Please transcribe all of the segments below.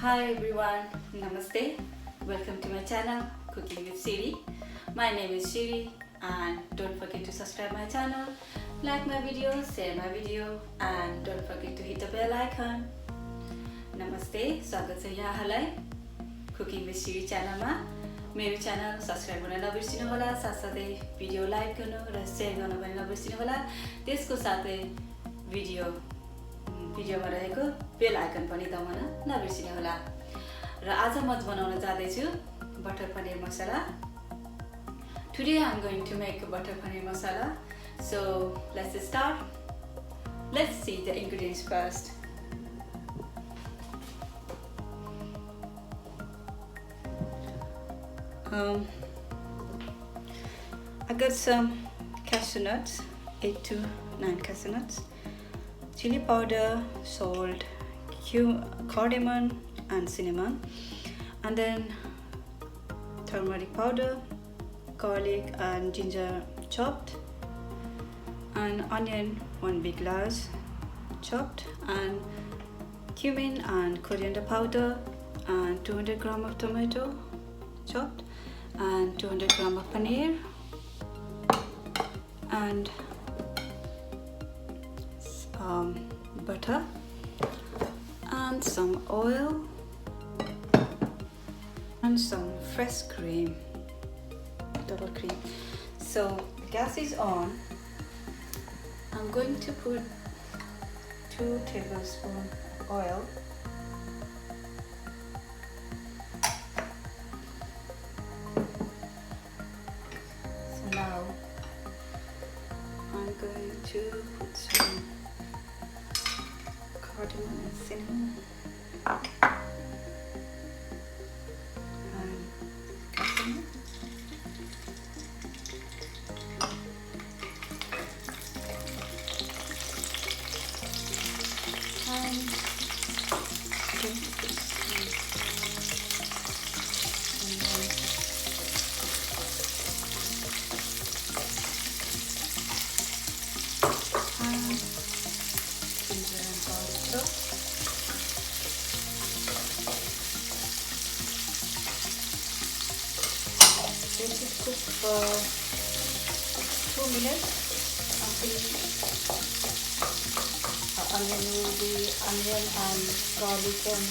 Hi everyone, Namaste. Welcome to my channel Cooking with Siri. My name is Siri and don't forget to subscribe my channel, like my video, share my video and don't forget to hit the bell icon. Namaste, स्वागत छ यहाँलाई Cooking with Siri च्यानलमा। मेरो channel subscribe गर्न नबिर्सिनु होला, साथसाथै video like गर्नु र share गर्न पनि नबिर्सिनु होला। त्यसको साथै भिडियोमा रहेको बेल आइकन पनि दबाउन नबिर्सिनु होला। र आज म बनाउन जाँदै छु butter paneer masala. Today I'm going to make butter paneer masala. So let's start. Let's see the ingredients first. I got some cashew nuts, 8 to 9 cashew nuts, chili powder, salt, cardamom and cinnamon, and then turmeric powder, garlic and ginger chopped, and onion 1 big large chopped, and cumin and coriander powder, and 200 grams of tomato chopped, and 200 grams of paneer, and butter and some oil and some fresh cream, double cream. So the gas is on. I'm going to put 2 tablespoons oil, so now I'm going to put some cardamom and cinnamon and cashew nut. And going to put some ginger and garlic chopped. Let it cook for 2 minutes until onion and garlic and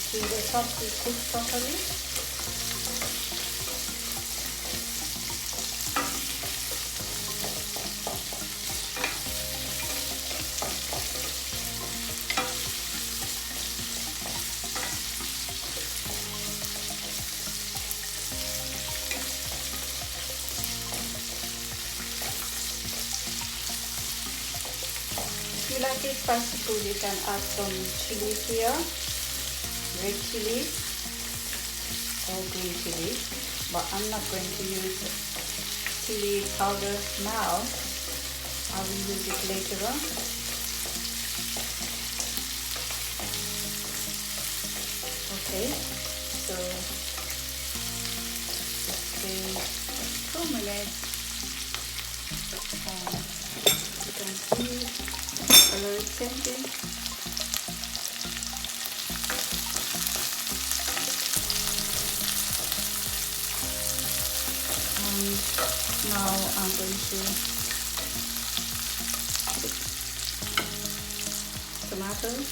ginger chopped will cook properly. If you like it spicy food, you can add some chili here, red chili or green chili, but I'm not going to use chili powder now. I will use it later on. Okay, so just 2 minutes, and you can see color is changing. And now I'm going to put tomatoes.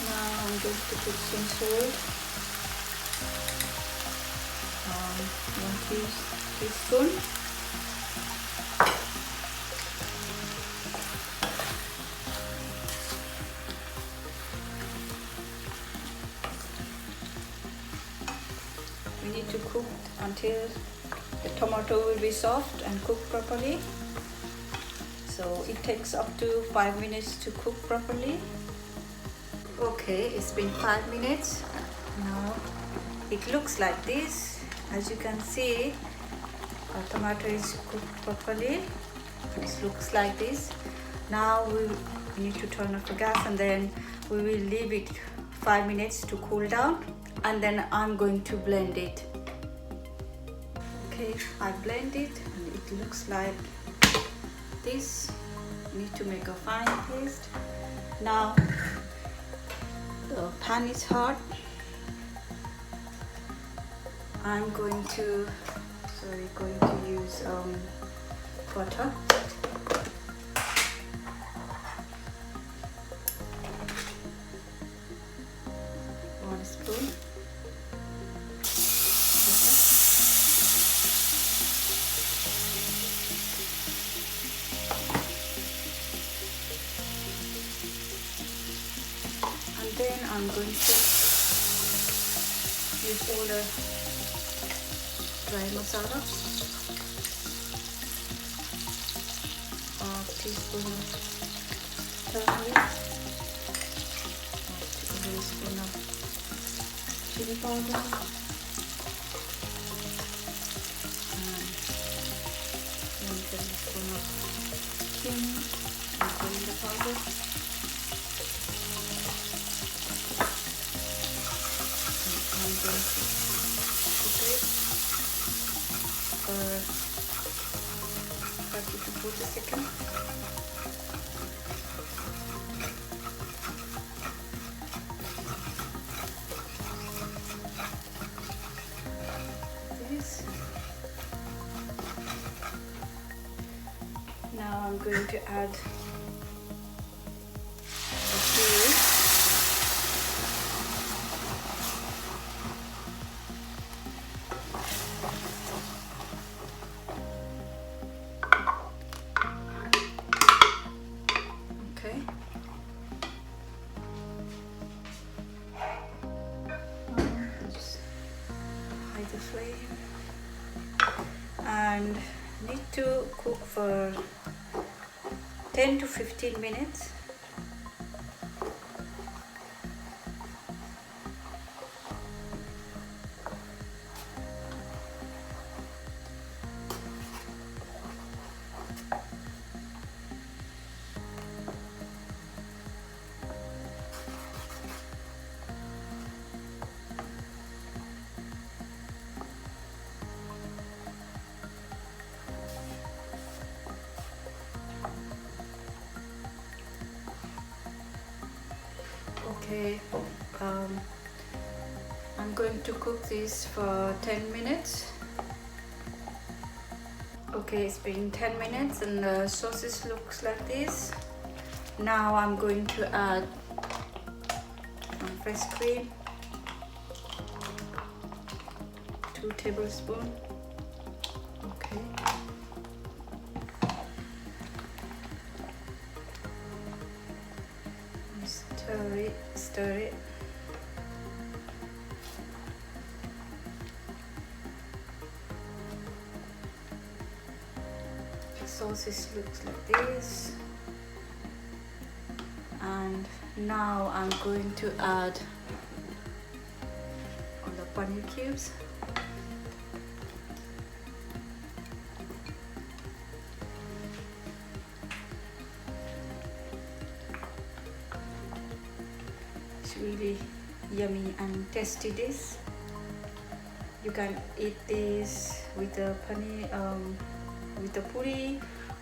I'm going to put some salt, 1 teaspoon, we need to cook until the tomato will be soft and cook properly. So it takes up to 5 minutes to cook properly. Okay, it's been 5 minutes. Now it looks like this. As you can see, our tomato is cooked properly. It looks like this. Now we need to turn off the gas and then we will leave it 5 minutes to cool down, and then I'm going to blend it. Okay, I blend it and it looks like this. Need to make a fine paste. Now the pan is hot. I'm going to use butter. 1 spoon. And then I'm going to use all the dry masala. 1 teaspoon of turmeric, 1 tablespoon of chili powder, and 1 tablespoon of cumin and coriander powder. I'm going to cook it for 30 to 40 seconds. Now I'm going to add the curry. Okay. Just hide the flame and need to cook for 10 to 15 minutes. Okay, I'm going to cook this for 10 minutes. Okay, it's been 10 minutes and the sauces looks like this. Now I'm going to add some fresh cream, 2 tablespoons. Okay. Stir it. The sauces looks like this. And now I'm going to add all the paneer cubes. Really yummy and tasty dish. You can eat this with the paneer, with the puri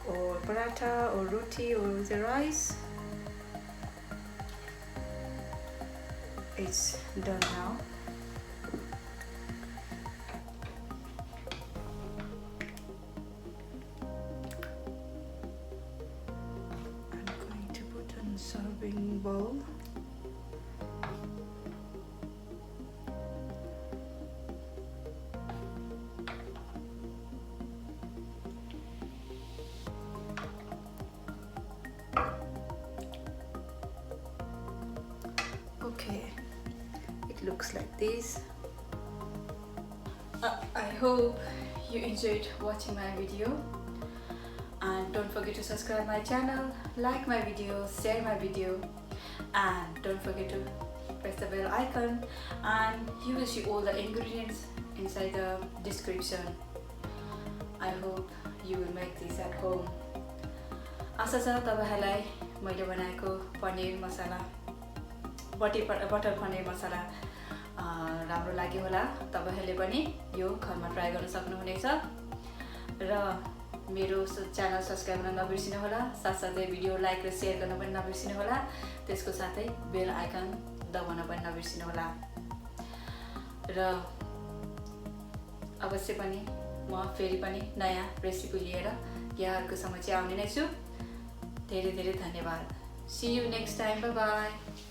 or paratha or roti or with the rice. It's done now. I'm going to put on a serving bowl. Okay, it looks like this. I hope you enjoyed watching my video, and don't forget to subscribe my channel, like my video, share my video, and don't forget to press the bell icon, and you will see all the ingredients inside the description. I hope you will make this at home. आशा छ तपाईहरुलाई मैले बनाएको paneer masala butter paneer masala राम्रो लाग्यो होला। तपाईहरुले पनि यो घरमा ट्राई गर्न सक्नुहुनेछ र मेरो च्यानल सब्स्क्राइब गर्न नबिर्सिनु होला। साथसाथै भिडियो लाइक र शेयर गर्न पनि नबिर्सिनु होला। त्यसको साथै बेल आइकन दबाउन पनि नबिर्सिनु होला। र अवश्य पनि म फेरि पनि नयाँ रेसिपी लिएर यहाँहरुको समक्ष आउने नै छु। धेरै धेरै धन्यवाद। See you next time. Bye bye.